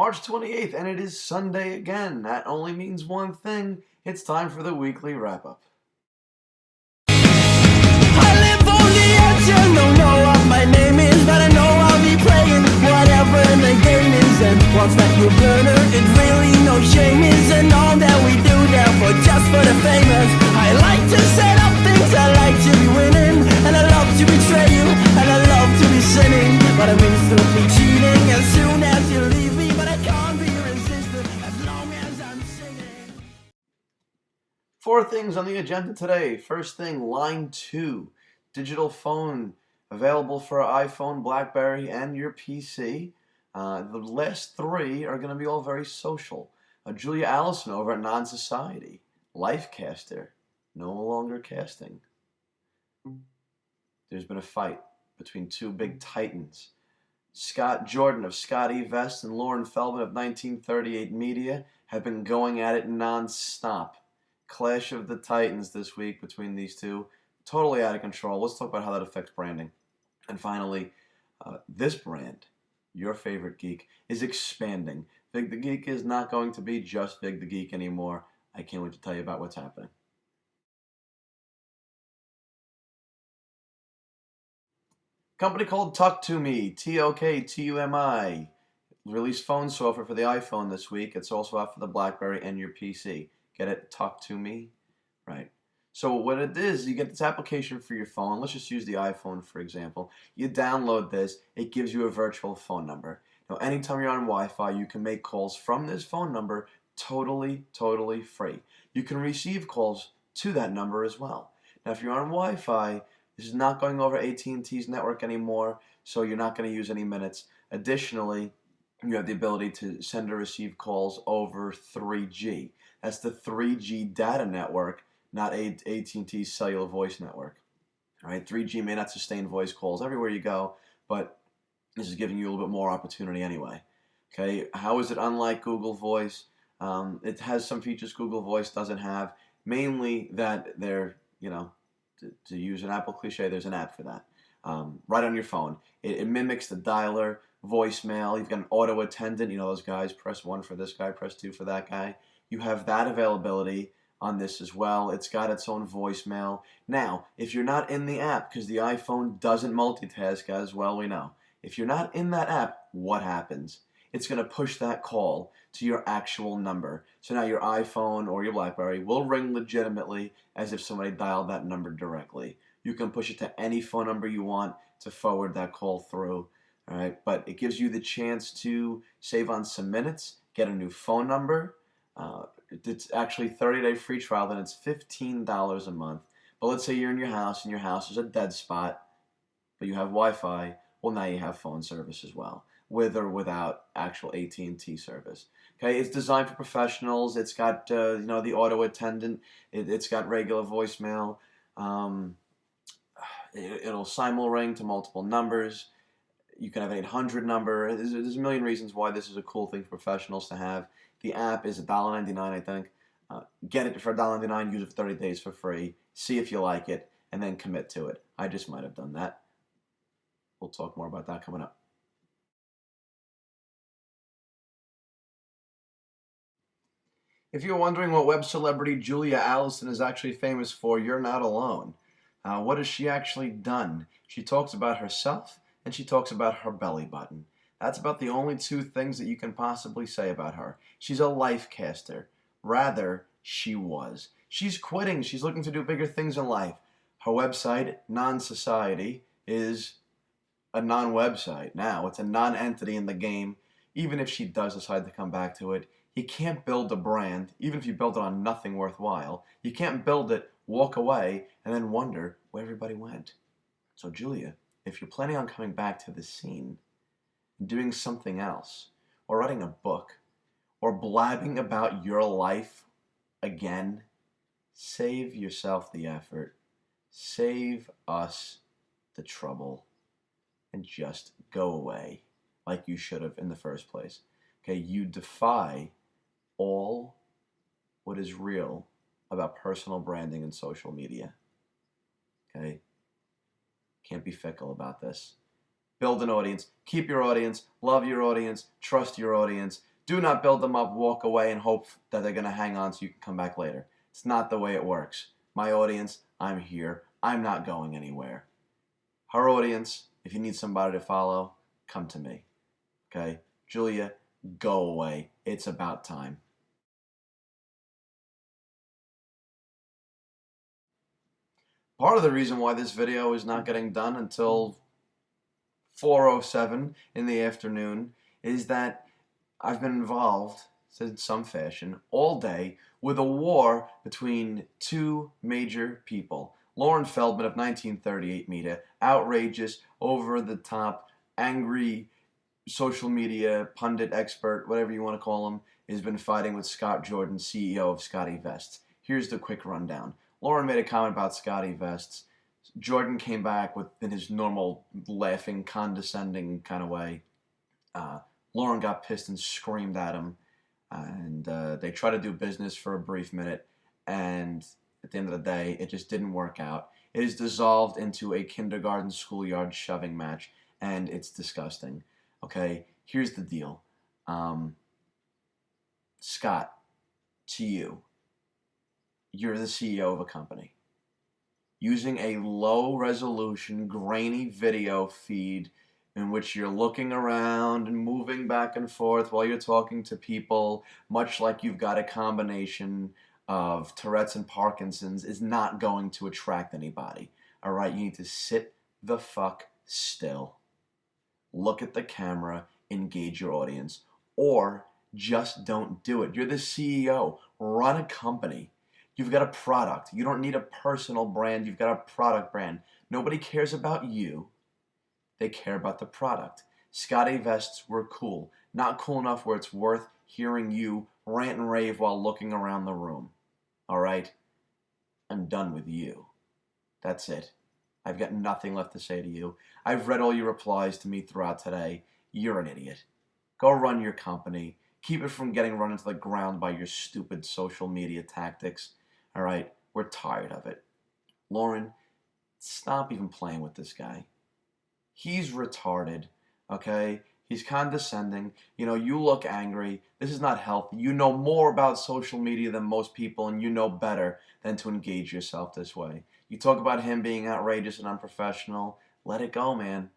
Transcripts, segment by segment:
March 28th, and it is Sunday again. That only means one thing. It's time for the weekly wrap-up. I live on the edge and don't know what my name is, but I know I'll be playing whatever the game is. And once that you burner, it really no shame is, and all that we do there for just for the famous. I like to set up things, I like to be winning, and I love to betray you, and I love to be sinning, but I'm instantly cheating as soon as you leave me, but I can't be resisted as long as I'm singing. Four things on the agenda today. First thing, line 2. Digital phone available for iPhone, BlackBerry, and your PC. The last 3 are going to be all very social. Julia Allison over at Non-Society. Lifecaster. No longer casting. There's been a fight between 2 big titans. Scott Jordan of Scott E. Vest and Loren Feldman of 1938 Media have been going at it non-stop. Clash of the Titans this week between these two. Totally out of control. Let's talk about how that affects branding. And finally, this brand, your favorite geek, is expanding. Vig the Geek is not going to be just Vig the Geek anymore. I can't wait to tell you about what's happening. Company called Talk2Me, T-O-K-T-U-M-I. Released phone software for the iPhone this week. It's also out for the BlackBerry and your PC. Get it? Talk2Me? Right. So what it is, you get this application for your phone. Let's just use the iPhone, for example. You download this. It gives you a virtual phone number. Now, anytime you're on Wi-Fi, you can make calls from this phone number totally free. You can receive calls to that number as well. Now, if you're on Wi-Fi, this is not going over AT&T's network anymore, so you're not going to use any minutes. Additionally, you have the ability to send or receive calls over 3G. That's the 3G data network, not AT&T's cellular voice network. All right, 3G may not sustain voice calls everywhere you go, but this is giving you a little bit more opportunity anyway. Okay, how is it unlike Google Voice? It has some features Google Voice doesn't have, mainly that they're, to use an Apple cliche, there's an app for that. Right on your phone. It mimics the dialer, voicemail. You've got an auto attendant. You know those guys, press 1 for this guy, press 2 for that guy. You have that availability on this as well. It's got its own voicemail. Now, if you're not in the app, because the iPhone doesn't multitask as well we know, if you're not in that app, what happens? It's going to push that call to your actual number. So now your iPhone or your BlackBerry will ring legitimately as if somebody dialed that number directly. You can push it to any phone number you want to forward that call through. All right, but it gives you the chance to save on some minutes, get a new phone number. It's actually 30-day free trial, then it's $15 a month. But let's say you're in your house and your house is a dead spot, but you have Wi-Fi. Well, now you have phone service as well, with or without actual AT&T service. Okay, it's designed for professionals. It's got the auto attendant. It's got regular voicemail. It'll simul ring to multiple numbers. You can have an 800 number. There's a million reasons why this is a cool thing for professionals to have. The app is $1.99, I think. Get it for $1.99, use it for 30 days for free, see if you like it, and then commit to it. I just might have done that. We'll talk more about that coming up. If you're wondering what web celebrity Julia Allison is actually famous for, you're not alone. What has she actually done? She talks about herself, and she talks about her belly button. That's about the only 2 things that you can possibly say about her. She's a lifecaster. Rather, she was. She's quitting. She's looking to do bigger things in life. Her website, Non-Society, is a non-website now. It's a non-entity in the game. Even if she does decide to come back to it, you can't build a brand, even if you build it on nothing worthwhile. You can't build it, walk away, and then wonder where everybody went. So Julia, if you're planning on coming back to the scene, doing something else, or writing a book, or blabbing about your life again, save yourself the effort, save us the trouble, and just go away like you should have in the first place. Okay, you defy all what is real about personal branding and social media. Okay? Can't be fickle about this. Build an audience. Keep your audience. Love your audience. Trust your audience. Do not build them up, walk away, and hope that they're going to hang on so you can come back later. It's not the way it works. My audience, I'm here. I'm not going anywhere. Her audience, if you need somebody to follow, come to me. Okay? Julia, go away. It's about time. Part of the reason why this video is not getting done until 4:07 in the afternoon is that I've been involved in some fashion all day with a war between two major people. Loren Feldman of 1938 media, outrageous, over the top, angry social media pundit expert, whatever you want to call him, has been fighting with Scott Jordan, CEO of Scotty Vests. Here's the quick rundown. Loren made a comment about Scotty Vests. Jordan came back in his normal laughing, condescending kind of way. Loren got pissed and screamed at him, and they tried to do business for a brief minute, and at the end of the day, it just didn't work out. It is dissolved into a kindergarten schoolyard shoving match, and it's disgusting. Okay, here's the deal. Scott, to you, you're the CEO of a company. Using a low-resolution, grainy video feed in which you're looking around and moving back and forth while you're talking to people, much like you've got a combination of Tourette's and Parkinson's, is not going to attract anybody. All right, you need to sit the fuck still. Look at the camera, engage your audience, or just don't do it. You're the CEO. Run a company. You've got a product. You don't need a personal brand. You've got a product brand. Nobody cares about you. They care about the product. Scotty Vests were cool. Not cool enough where it's worth hearing you rant and rave while looking around the room. All right? I'm done with you. That's it. I've got nothing left to say to you. I've read all your replies to me throughout today. You're an idiot. Go run your company. Keep it from getting run into the ground by your stupid social media tactics. All right? We're tired of it. Loren, stop even playing with this guy. He's retarded, okay? He's condescending. You know, you look angry. This is not healthy. You know more about social media than most people, and you know better than to engage yourself this way. You talk about him being outrageous and unprofessional. Let it go, man.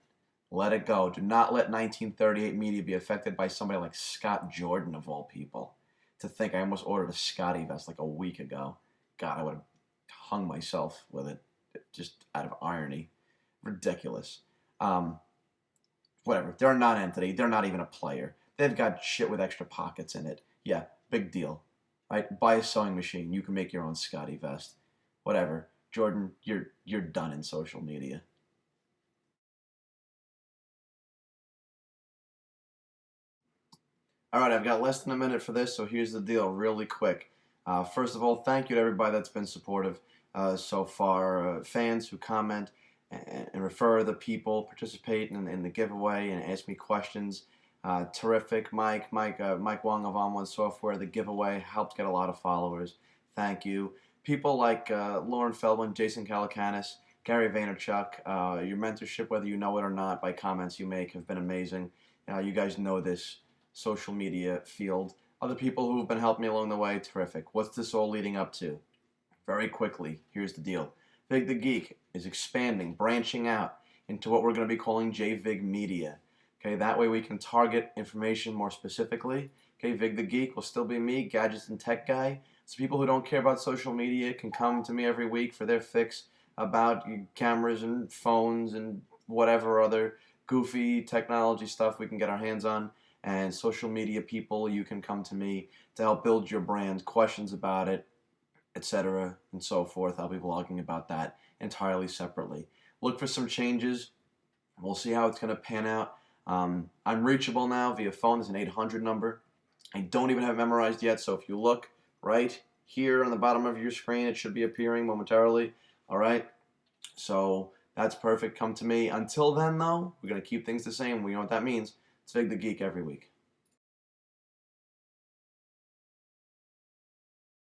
Let it go. Do not let 1938 media be affected by somebody like Scott Jordan, of all people. To think I almost ordered a Scotty vest like a week ago. God, I would have hung myself with it just out of irony. Ridiculous. Whatever. They're a non-entity. They're not even a player. They've got shit with extra pockets in it. Yeah, big deal. Right? Buy a sewing machine. You can make your own Scotty vest. Whatever. Jordan, you're done in social media. All right, I've got less than a minute for this, so here's the deal, really quick. First of all, thank you to everybody that's been supportive so far. Fans who comment and refer the people, participate in the giveaway, and ask me questions. Terrific. Mike Wong of On One Software, the giveaway helped get a lot of followers. Thank you. People like Loren Feldman, Jason Calacanis, Gary Vaynerchuk, your mentorship, whether you know it or not, by comments you make, have been amazing. You guys know this social media field. Other people who have been helping me along the way, terrific. What's this all leading up to? Very quickly, here's the deal. Vig the Geek is expanding, branching out into what we're going to be calling JVig Media. Okay, that way we can target information more specifically. Okay, Vig the Geek will still be me, gadgets and tech guy. So people who don't care about social media can come to me every week for their fix about cameras and phones and whatever other goofy technology stuff we can get our hands on. And social media people, you can come to me to help build your brand, questions about it, etc. and so forth. I'll be blogging about that entirely separately. Look for some changes. We'll see how it's going to pan out. I'm reachable now via phone. There's an 800 number. I don't even have it memorized yet, so if you look right here on the bottom of your screen, it should be appearing momentarily. All right? So that's perfect. Come to me. Until then, though, we're going to keep things the same. We know what that means. It's Vig the Geek every week.